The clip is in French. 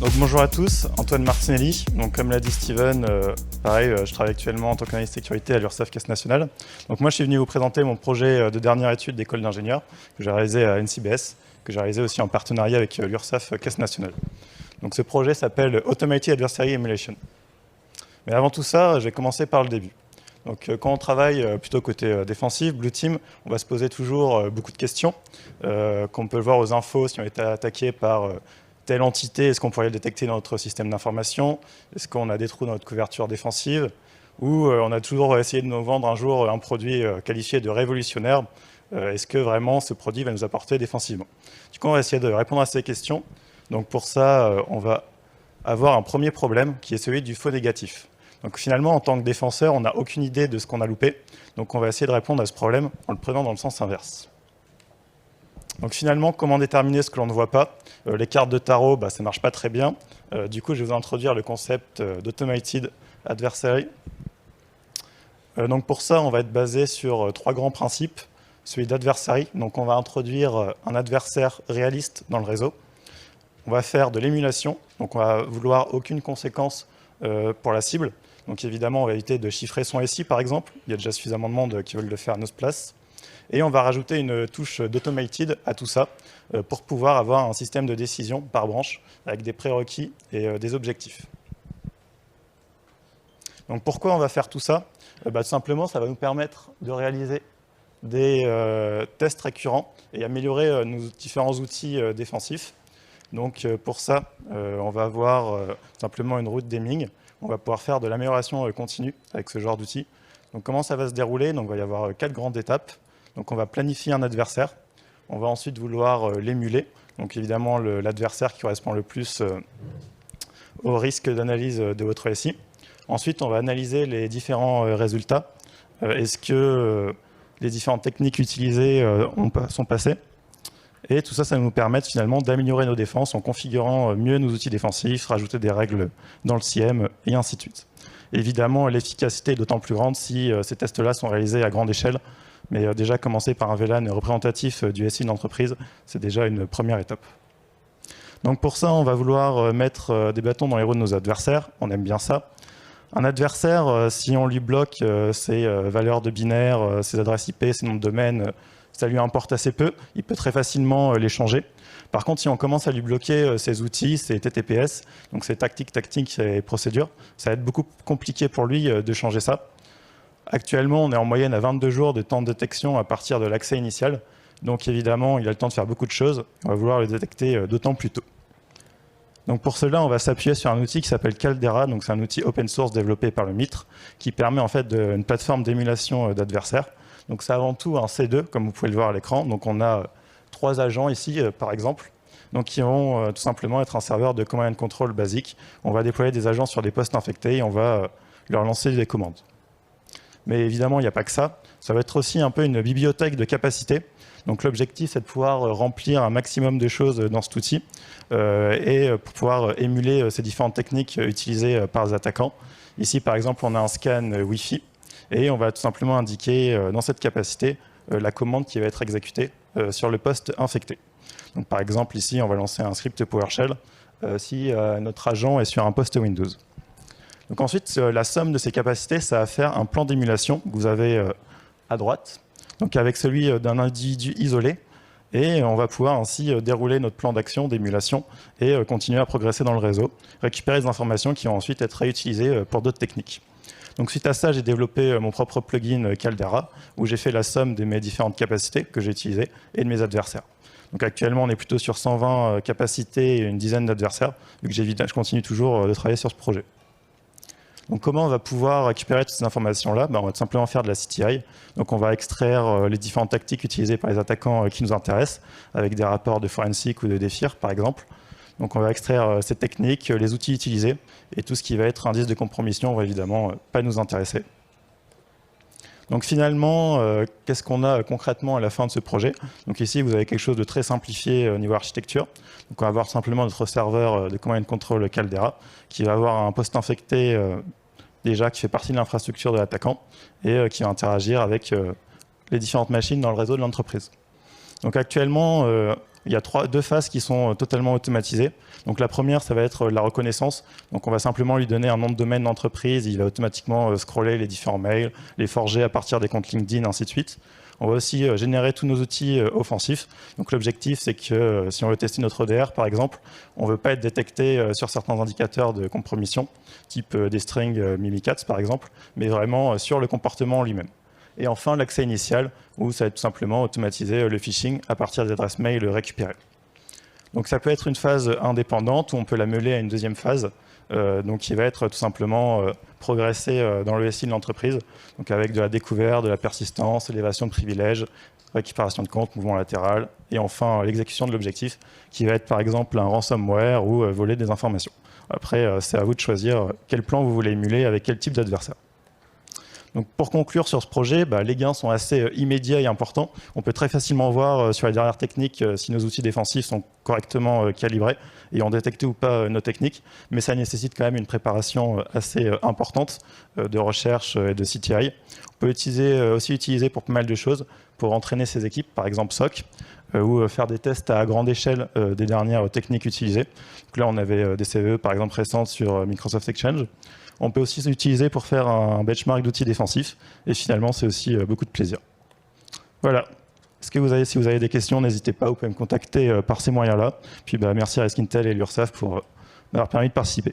Donc, bonjour à tous, Antoine Martinelli. Donc, comme l'a dit Steven, pareil, je travaille actuellement en tant qu'analyste sécurité à l'URSSAF Caisse Nationale. Donc moi je suis venu vous présenter mon projet de dernière étude d'école d'ingénieur que j'ai réalisé à NCBS, que j'ai réalisé aussi en partenariat avec l'URSSAF Caisse Nationale. Donc ce projet s'appelle Automated Adversary Emulation. Mais avant tout ça, j'ai commencé par le début. Donc quand on travaille plutôt côté défensif, Blue Team, on va se poser toujours beaucoup de questions qu'on peut voir aux infos si on a été attaqué par telle entité, est-ce qu'on pourrait le détecter dans notre système d'information? Est-ce qu'on a des trous dans notre couverture défensive? Ou on a toujours essayé de nous vendre un jour un produit qualifié de révolutionnaire? Est-ce que vraiment ce produit va nous apporter défensivement? Du coup, on va essayer de répondre à ces questions. Donc pour ça, on va avoir un premier problème qui est celui du faux négatif. Donc finalement, en tant que défenseur, on n'a aucune idée de ce qu'on a loupé. Donc on va essayer de répondre à ce problème en le prenant dans le sens inverse. Donc finalement, comment déterminer ce que l'on ne voit pas? Les cartes de tarot, ça ne marche pas très bien. Du coup, je vais vous introduire le concept d'Automated Adversary. Donc pour ça, on va être basé sur trois grands principes. Celui d'adversary, donc on va introduire un adversaire réaliste dans le réseau. On va faire de l'émulation, donc on va vouloir aucune conséquence pour la cible. Donc évidemment, on va éviter de chiffrer son SI par exemple. Il y a déjà suffisamment de monde qui veulent le faire à notre place. Et on va rajouter une touche d'automated à tout ça pour pouvoir avoir un système de décision par branche avec des prérequis et des objectifs. Donc pourquoi on va faire tout ça? Tout simplement, ça va nous permettre de réaliser des tests récurrents et améliorer nos différents outils défensifs. Donc pour ça, on va avoir simplement une route d'aiming. On va pouvoir faire de l'amélioration continue avec ce genre d'outils. Donc comment ça va se dérouler? Donc il va y avoir 4 grandes étapes. Donc on va planifier un adversaire. On va ensuite vouloir l'émuler. Donc évidemment l'adversaire qui correspond le plus au risque d'analyse de votre SI. Ensuite, on va analyser les différents résultats. Est-ce que les différentes techniques utilisées sont passées? Et tout ça, ça va nous permettre finalement d'améliorer nos défenses en configurant mieux nos outils défensifs, rajouter des règles dans le CIEM et ainsi de suite. Évidemment, l'efficacité est d'autant plus grande si ces tests-là sont réalisés à grande échelle. Mais déjà, commencer par un VLAN représentatif du SI d'entreprise, c'est déjà une première étape. Donc pour ça, on va vouloir mettre des bâtons dans les roues de nos adversaires. On aime bien ça. Un adversaire, si on lui bloque ses valeurs de binaire, ses adresses IP, ses noms de domaine, ça lui importe assez peu. Il peut très facilement les changer. Par contre, si on commence à lui bloquer ses outils, ses TTPS, donc ses tactiques et procédures, ça va être beaucoup compliqué pour lui de changer ça. Actuellement, on est en moyenne à 22 jours de temps de détection à partir de l'accès initial. Donc évidemment, il a le temps de faire beaucoup de choses. On va vouloir le détecter d'autant plus tôt. Donc pour cela, on va s'appuyer sur un outil qui s'appelle Caldera. Donc c'est un outil open source développé par le MITRE qui permet en fait une plateforme d'émulation d'adversaires. Donc c'est avant tout un C2, comme vous pouvez le voir à l'écran. Donc on a 3 agents ici, par exemple, donc qui vont tout simplement être un serveur de command and control basique. On va déployer des agents sur des postes infectés et on va leur lancer des commandes. Mais évidemment, il n'y a pas que ça. Ça va être aussi un peu une bibliothèque de capacité. Donc l'objectif, c'est de pouvoir remplir un maximum de choses dans cet outil et pour pouvoir émuler ces différentes techniques utilisées par les attaquants. Ici, par exemple, on a un scan Wi-Fi et on va tout simplement indiquer dans cette capacité la commande qui va être exécutée sur le poste infecté. Donc par exemple, ici, on va lancer un script PowerShell si notre agent est sur un poste Windows. Donc ensuite, la somme de ces capacités, ça va faire un plan d'émulation que vous avez à droite, donc avec celui d'un individu isolé. Et on va pouvoir ainsi dérouler notre plan d'action d'émulation et continuer à progresser dans le réseau, récupérer des informations qui vont ensuite être réutilisées pour d'autres techniques. Donc suite à ça, j'ai développé mon propre plugin Caldera, où j'ai fait la somme de mes différentes capacités que j'ai utilisées et de mes adversaires. Donc actuellement, on est plutôt sur 120 capacités et une dizaine d'adversaires, vu que je continue toujours de travailler sur ce projet. Donc comment on va pouvoir récupérer toutes ces informations-là? On va tout simplement faire de la CTI. Donc on va extraire les différentes tactiques utilisées par les attaquants qui nous intéressent, avec des rapports de forensic ou de DFIR par exemple. Donc on va extraire ces techniques, les outils utilisés, et tout ce qui va être indice de compromission va évidemment pas nous intéresser. Donc finalement, qu'est-ce qu'on a concrètement à la fin de ce projet? Donc ici, vous avez quelque chose de très simplifié au niveau architecture. Donc on va avoir simplement notre serveur de command and control Caldera, qui va avoir un poste infecté déjà qui fait partie de l'infrastructure de l'attaquant et qui va interagir avec les différentes machines dans le réseau de l'entreprise. Donc actuellement, il y a deux phases qui sont totalement automatisées. Donc la première, ça va être la reconnaissance. Donc on va simplement lui donner un nom de domaine d'entreprise, il va automatiquement scroller les différents mails, les forger à partir des comptes LinkedIn, ainsi de suite. On va aussi générer tous nos outils offensifs. Donc l'objectif, c'est que si on veut tester notre ODR, par exemple, on ne veut pas être détecté sur certains indicateurs de compromission, type des strings Mimikatz, par exemple, mais vraiment sur le comportement lui-même. Et enfin, l'accès initial, où ça va être tout simplement automatiser le phishing à partir des adresses mail récupérées. Donc ça peut être une phase indépendante, où on peut la mêler à une deuxième phase, donc qui va être tout simplement progresser dans le SI de l'entreprise, donc avec de la découverte, de la persistance, élévation de privilèges, récupération de compte, mouvement latéral, et enfin l'exécution de l'objectif, qui va être par exemple un ransomware ou voler des informations. Après, c'est à vous de choisir quel plan vous voulez émuler avec quel type d'adversaire. Donc pour conclure sur ce projet, les gains sont assez immédiats et importants. On peut très facilement voir sur les dernières techniques si nos outils défensifs sont correctement calibrés et ont détecté ou pas nos techniques, mais ça nécessite quand même une préparation assez importante de recherche et de CTI. On peut aussi utiliser pour pas mal de choses, pour entraîner ses équipes, par exemple SOC, ou faire des tests à grande échelle des dernières techniques utilisées. Donc là, on avait des CVE, par exemple, récentes sur Microsoft Exchange. On peut aussi l'utiliser pour faire un benchmark d'outils défensifs. Et finalement, c'est aussi beaucoup de plaisir. Voilà. Si vous avez des questions, n'hésitez pas, vous pouvez me contacter par ces moyens-là. Puis merci à Reskintel et l'URSSAF pour m'avoir permis de participer.